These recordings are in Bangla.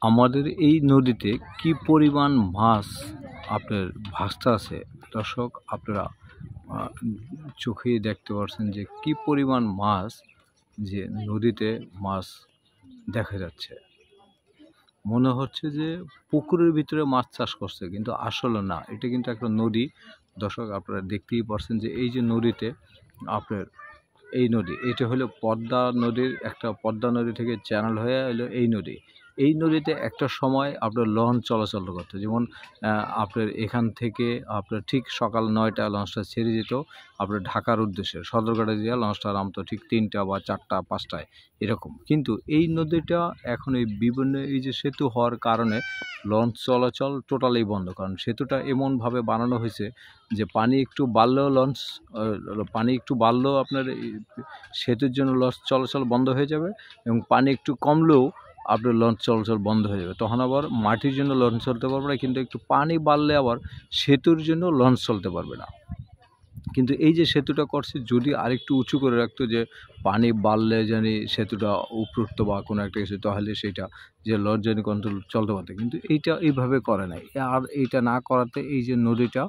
আমাদের এই নদীতে কি পরিমাণ মাছ আপনার ভাসতে আছে দর্শক, আপনারা চোখে দেখতে পাচ্ছেন যে কি পরিমাণ মাছ যে নদীতে মাছ দেখা যাচ্ছে। মনে হচ্ছে যে পুকুরের ভিতরে মাছ চাষ করছে, কিন্তু আসলে না, এটা কিন্তু একটা নদী। দর্শক, আপনারা দেখতেই পাচ্ছেন যে এই যে নদীতে আপনার এই নদী, এটা হলো পদ্মা নদীর, একটা পদ্মা নদী থেকে চ্যানেল হয়ে হলো এই নদী। এই নদীতে একটা সময় আপনার লঞ্চ চলাচল করতো, যেমন আপনার এখান থেকে আপনার ঠিক সকাল 9টায় লঞ্চটা ছেড়ে যেত আপনার ঢাকার উদ্দেশ্যে, সদরঘাটে দিয়ে লঞ্চটা নামতো ঠিক 3টা বা 4টা 5টায় এরকম। কিন্তু এই নদীটা এখন এই বিভিন্ন এই যে সেতু হওয়ার কারণে লঞ্চ চলাচল টোটালি বন্ধ, কারণ সেতুটা এমনভাবে বানানো হয়েছে যে পানি একটু বাড়লেও পানি একটু বাড়লেও আপনার সেতুর জন্য লঞ্চ চলাচল বন্ধ হয়ে যাবে, এবং পানি একটু কমলেও আপনার লঞ্চ চলাচল বন্ধ হয়ে যাবে। তখন আবার মাটির জন্য লঞ্চ চলতে পারবে না, কিন্তু একটু পানি বাড়লে আবার সেতুর জন্য লঞ্চ চলতে পারবে না। কিন্তু এই যে সেতুটা করছে, যদি আরেকটু উঁচু করে রাখতো, যে পানি বাড়লে জানি সেতুটা উপরুক্ত বা কোনো একটা কিছু, তাহলে সেইটা যে লঞ্চ জানি কন্ট্রোল চলতে পারতো, কিন্তু এইটা এইভাবে করে নাই। আর এইটা না করাতে এই যে নদীটা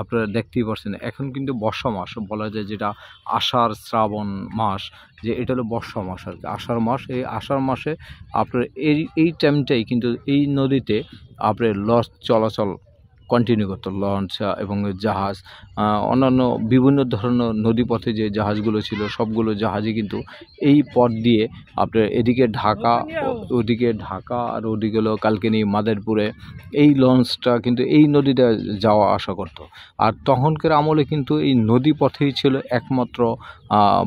আপনারা দেখতেই পাচ্ছেন, এখন কিন্তু বর্ষা মাস বলা যায়, যেটা আষাঢ় শ্রাবণ মাস, যে এটা হলো বর্ষা মাস আর কি, আষাঢ় মাস। এই আষাঢ় মাসে আপনার এই টাইমটাই কিন্তু এই নদীতে আপনার লঞ্চ চলাচল কন্টিনিউ করতো, লঞ্চ এবং জাহাজ, অন্যান্য বিভিন্ন ধরনের নদীপথে যে জাহাজগুলো ছিল, সবগুলো জাহাজই কিন্তু এই পথ দিয়ে আপনার এদিকে ঢাকা, ওদিকে ঢাকা, আর ওদিকে হলো কালকিনি মাদারীপুরে, এই লঞ্চটা কিন্তু এই নদীতে যাওয়া আসা করতো। আর তখনকার আমলে কিন্তু এই নদী পথেই ছিল একমাত্র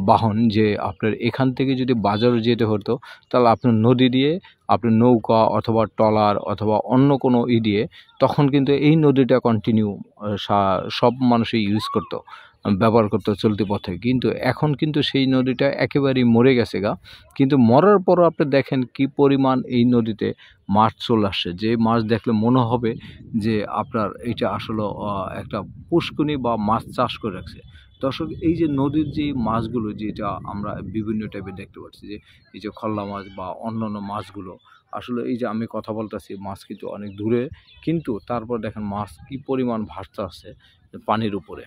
বাহন, যে আপনার এখান থেকে যদি বাজারে যেতে হতো, তাহলে আপনার নদী দিয়ে আপনার নৌকা অথবা ট্রলার অথবা অন্য কোনো দিয়ে, তখন কিন্তু এই নদীটা কন্টিনিউ সব মানুষই ইউজ করতো, ব্যবহার করতো চলতি পথে। কিন্তু এখন কিন্তু সেই নদীটা একেবারেই মরে গেছে গা। কিন্তু মরার পরও আপনি দেখেন কি পরিমাণ এই নদীতে মাছ চলে আসছে, যে মাছ দেখলে মনে হবে যে আপনার এটা আসলে একটা পুষ্কুনি বা মাছ চাষ করে রাখছে। দর্শক, এই যে নদীর যে মাছগুলো, যেটা আমরা বিভিন্ন টাইপের দেখতে পাচ্ছি, যে এই যে খল্লা মাছ বা অন্যান্য মাছগুলো, আসলে এই যে আমি কথা বলতেছি, মাছ কিন্তু অনেক দূরে, কিন্তু তারপর দেখেন মাছ কি পরিমাণ ভাসতে আসছে পানির উপরে।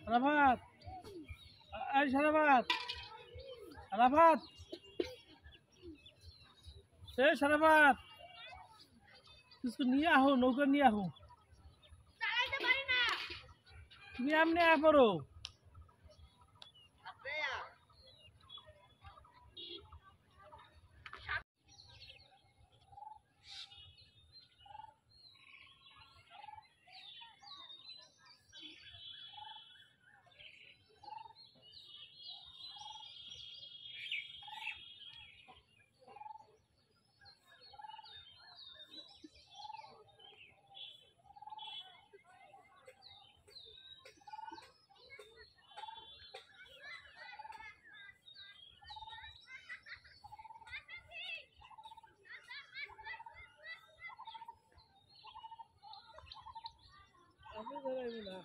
সারাভাত, এই সারাভাত, সারাভাত, এই সারাভাত, কিছু নিয়ে আহো, নৌকা নিয়ে আহো। তুমি আমনে পড়ো। না